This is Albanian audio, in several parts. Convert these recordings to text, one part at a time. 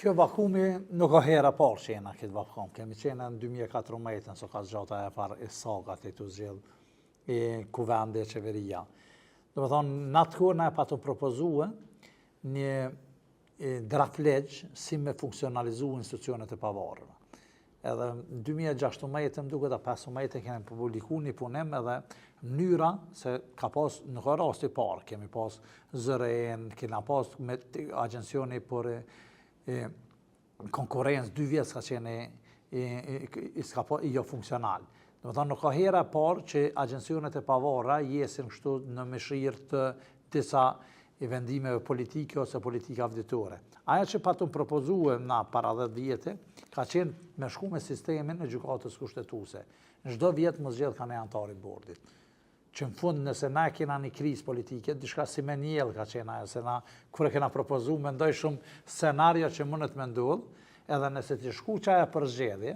Kjo vakumi nuk ka hera parë që jena këtë vakum. Kemi qenë në 2014, nëso ka zgjata e parë e sagat e të zgjellë e kuvende e qeveria. Do më thonë, në atë kohë na e pa të propozue një draft legj si me funksionalizu institucionet e pavarëra. Edhe në 2016, më duke da 15, kemi publiku një punim edhe mënyra se ka pas, nuk ka rast i parë, kemi pas zëren, kena pas me agencioni për konkurencë 2 vjetë ka qenë jo funksional. Do të thonë, nuk ka hera parë që agencionet e pavarra jesin kështu në mëshirë të disa vendimeve politike ose politika vditore. Aja që pa të më propozuem na para 10 vjetë, ka qenë me shku me sistemin e gjykatës kushtetuse. Në çdo vjetë më zgjedh kanë e antarit bordit. Që në fund nëse na kena një krizë politike, diçka si me njëllë ka qenë ajo, se na kur e kena propozu, mendoj shumë scenario që mundet me ndodh, edhe nëse të shku qaja për zgjedhje,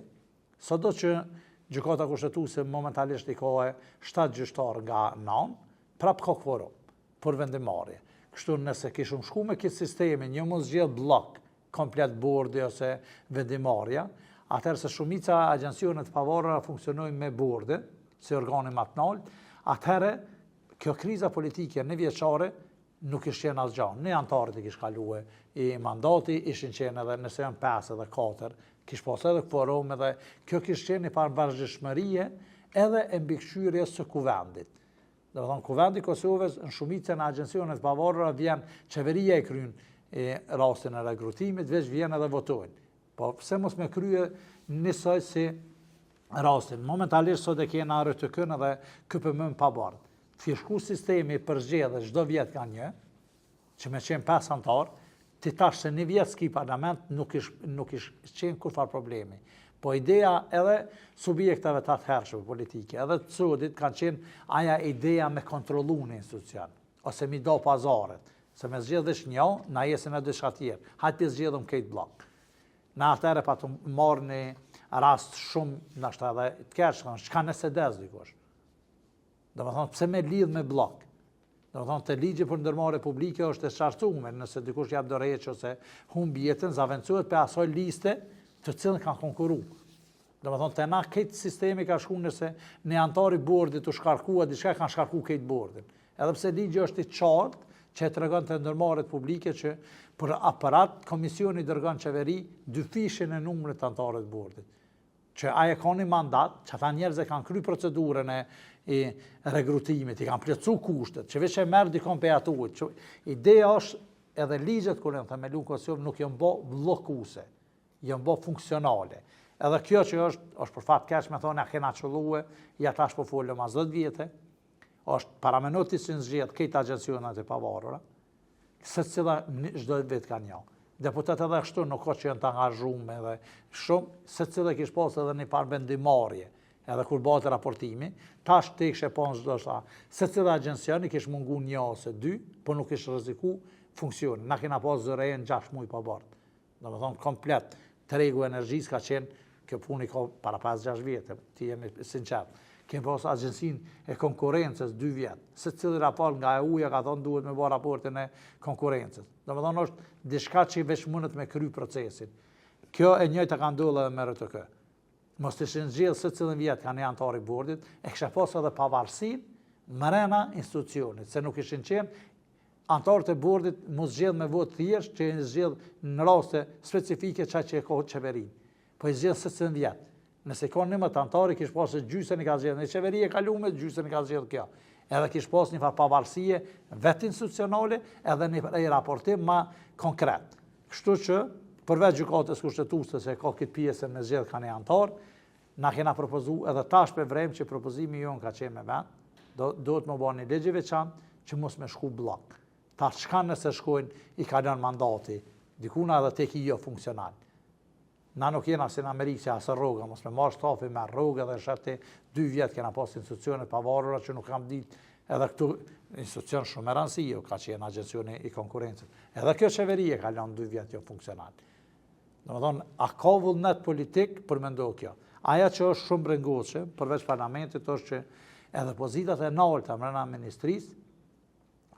sado që gjykata kushtetuese momentalisht i ka 7 gjyqtar nga 9, prap ka kvorum për vendimarrje. Kështu nëse kishëm shku me këtë sistemin, një mos zgjedh blok, komplet bordi ose vendimarrja, atëherë se shumica agencionet pavarura funksionojnë me bordi, si organi matnal, atëherë kjo kriza politike në vjeçare nuk ishte qenë asgjë. Në antarët i kishte kaluar i mandati, ishin qenë edhe nëse janë 5 edhe 4, kishte pas edhe kvorum edhe kjo kishte qenë një pavarësishmërie edhe e mbikëqyrje së kuvendit. Do të thonë, kuvendi Kosovës në shumicën e agencionet pavarura vjen qeveria e kryen rastin e regrutimit, veç vjen edhe votojnë. Po pse mos me krye njësoj si rastin. Momentalisht sot e kena RTK-n edhe KPM pa bardh. Fishku sistemi për zgjedhje çdo vjet ka një, që me qenë 5 antar, ti tash se një vjet s'ki parlament nuk ish qenë kurfar problemi. Po ideja edhe subjektave të atëhershme politike, edhe të sudit kanë qenë aja ideja me kontrolu në institucion, ose mi do pazaret, se me zgjedhësh një, na jesin e dysha tjerë, hajtë të zgjedhëm këtë blok. Në atëre pa të marrë një rast shumë, nështë edhe të kërshë, shka nëse dez dikush. Do më thonë, pse me lidh me blok? Do më thonë, të ligji për ndërmarrje publike është e qarcume, nëse dikush jap dorëheq ose humbi jetën, zavencohet për asoj liste të cilën kanë konkuru. Do më thonë, të na këtë sistemi ka shku nëse në antari bordit të shkarkua, diçka kanë shkarku këtë bordin. Edhe pse ligji është i qartë, që e të regon të ndërmarrjet publike që për aparat, komisioni dërgon qeveri 2 fishin e numrit të antarët bordit. Që aje ka një mandat, që ata njerëz e kanë kry procedurën e regrutimit, i kanë plotsu kushtet, që veç e merr dikon pe atuit. Ideja është edhe ligjet kur janë themelu në Kosovë nuk janë bë bllokuese, janë bë funksionale. Edhe kjo që është për fat keq me thonë, a kena qëllue, ja tash po folëm as 10 vjetë, është paramenoti që zgjedh këtë agencionat e pavarura, se cila çdo vit kanë një. Deputet edhe kështu nuk ka që janë të angazhume edhe shumë, se cila kish pas edhe një par vendimarrje, edhe kur bëhet raportimi, tash të ikishe pas çdo sa, se cila agencioni kish mungu 1 ose 2, po nuk kish rreziku funksioni. Na kena pas zëren 6 muaj pa bardh. Domethënë komplet tregu energjisë ka qenë kjo puni ka para 5-6 vjetë, ti jemi sinqert. Kemi pas agjencinë e konkurencës 2 vjetë. Se cili raport nga EU-ja ka thonë duhet me bërë raportin e konkurencës. Domethënë është diçka që veç mundet me kry procesin. Kjo e njëjta ka ndodhur edhe me RTK. Mos të ishin zgjedhë se cilën vjetë kanë antari bordit, e kisha pas edhe pavarësinë mrena institucionit, se nuk ishin qenë antarët e bordit mos zgjedh me votë thjesht, që i zgjedh në raste specifike që e ka qeverinë. Po i zgjedh se cilën vjetë. Nëse ka 11 antari, kish pas se gjysën i ka zgjedh në qeveri e kalume, gjysën i ka zgjedh kjo. Edhe kish pas një pavarësie vetë institucionale, edhe një raportim ma konkret. Kështu që, përveç gjykatës kushtetuese se ka këtë pjesën me zgjedh kanë antar, na kena propozu edhe tash për vrem që propozimi jonë ka qenë me vend, do të më bëni një ligj i veçantë që mos me shku blok. Ta çka nëse shkojnë i kalon mandati, dikuna edhe tek i jo funksional. Na nuk jena si në Amerikë që asë rroga, mos me marrë shtafi me rroga dhe shëti 2 vjetë kena pas institucionet pavarura që nuk kam ditë edhe këtu institucion shumë e rëndësishme ka qenë agencioni i konkurencës. Edhe kjo qeverie ka lënë 2 vjetë jo funksional. Domethënë, a ka vullnet politik për me ndohë kjo? Aja që është shumë brengoshe, përveç parlamentit, është që edhe pozitat e larta mbrana ministrisë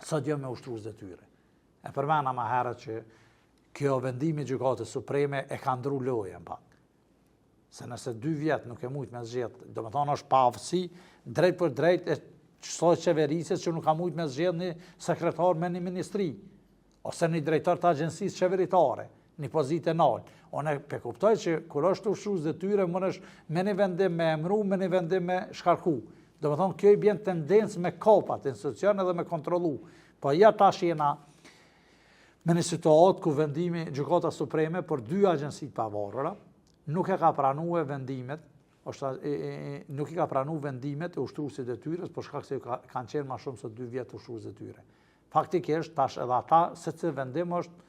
sot jo me ushtrues detyre. E përmena më herët që kjo vendimi Gjykatës Supreme e ka ndru lojën pak. Se nëse 2 vjetë nuk e mujtë me zgjedhë, do me thonë është pavësi, drejt për drejt e qësoj qeverisës që nuk ka mujtë me zgjedhë një sekretar me një ministri, ose një drejtar të agjensisë qeveritare, një pozitë e nalë. One pe kuptoj që kur është ushtrus detyre, mund është me një vendim me emru, me një vendim me shkarku. Do me thonë kjo i bjen tendencë me kopat, institucione dhe me kontrolu. Po ja tash jena me një situatë ku vendimi Gjykata Supreme për 2 agjensit pavarura nuk e ka pranue vendimet, nuk i ka pranu vendimet e ushtruesit detyres, për shkak se kanë qenë ma shumë se 2 vjetë ushtrues detyre. Faktikisht, tash edhe ata, se që vendim është,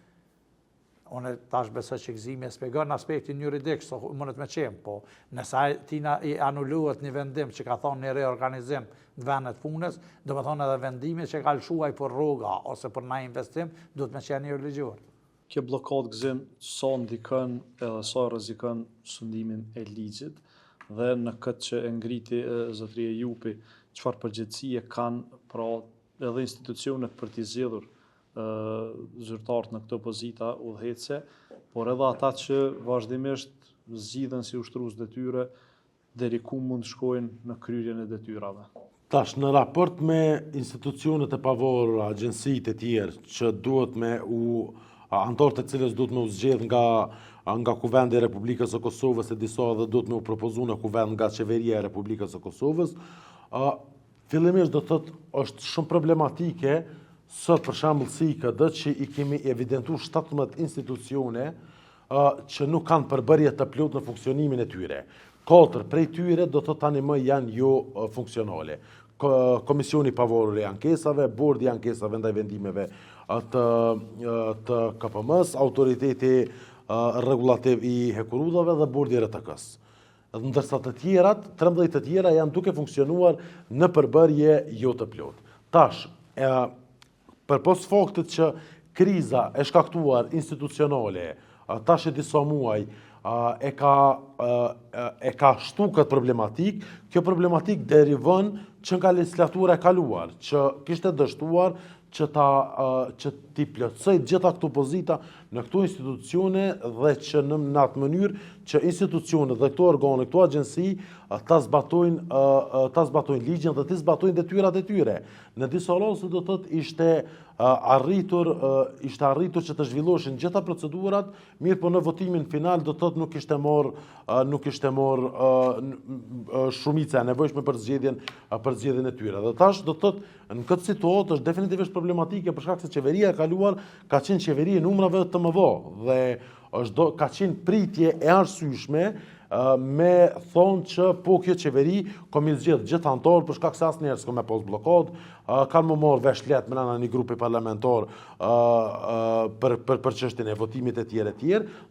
unë tash besoj që gëzimi e spjegon në aspektin juridik, so mundet me qenë, po nësa tina i anulluat një vendim që ka thonë një reorganizim në vendet punës, do me thonë edhe vendimi që ka lëshuaj për rroga ose për na investim, do të me qenë një religjor. Kjo blokad gëzim sa ndikon edhe sa rrezikon sundimin e ligjit dhe në këtë që e ngriti zotëria Jupi, çfarë përgjegjësie kanë pra edhe institucionet për t'i zgjedhur zyrtarët në këto pozita udhëheqëse, por edhe ata që vazhdimisht zgjidhen si ushtrues detyre deri ku mund shkojnë në kryerjen e detyrave. Tash, në raport me institucionet e pavarura, agjensitë e tjerë që duhet me antarët e cilës duhet me u zgjedh nga Kuvendi i Republikës së Kosovës e disa edhe duhet me u propozu në kuvend nga Qeveria e Republikës së Kosovës, fillimisht do thotë është shumë problematike sot për shembull si IKD që i kemi evidentuar 17 institucione që nuk kanë përbërje të plotë në funksionimin e tyre. 4 prej tyre do thotë tani më janë jo funksionale. Komisioni pavarur i ankesave, bordi i ankesave ndaj vendimeve të KPM-s, autoriteti regulativ i hekurudhave dhe bordi i RTK-s. Ndërsa të tjerat, 13 të tjera janë duke funksionuar në përbërje jo të plotë. Tash, përpos faktit që kriza e shkaktuar institucionale, tash e disa muaj, e ka shtu këtë problematik, kjo problematik derivon që nga legislatura e kaluar, që kishte dështuar që t'i plotësoj gjitha këto pozita në këto institucione dhe që në atë mënyrë që institucione dhe këto organe, këto agjensi ta zbatojnë ligjin dhe t'i zbatojnë detyrat e tyre. Në disa raste do thotë ishte arritur që të zhvilloheshin gjitha procedurat, mirë po në votimin final do thotë nuk ishte marrë shumica e nevojshme për zgjedhjen e tyre. Dhe tash do thotë në këtë situatë është definitivisht problematike për shkak se qeveria e kaluar ka qenë qeveri e numrave të mëdha dhe ka qenë pritje e arsyeshme me thonë që po kjo qeveri ka mi zgjedh gjithë antarë për shkak se asnjëherë s'ka me pas blokad, kanë më marrë vesh letë me një grupi parlamentar për çështjen e votimit e tjerë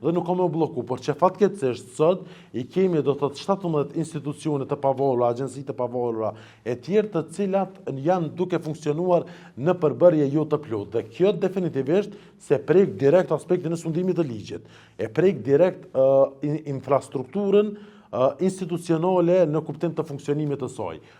dhe nuk ka me bloku, por që fatkeqësisht sot i kemi do të 17 institucione të pavarura, agjensi të pavarura e tjerë të cilat janë duke funksionuar në përbërje jo të plotë. Dhe kjo definitivisht se prek direkt aspektin e sundimit të ligjit, e prek direkt infrastrukturën institucionale në kuptim të funksionimit të saj.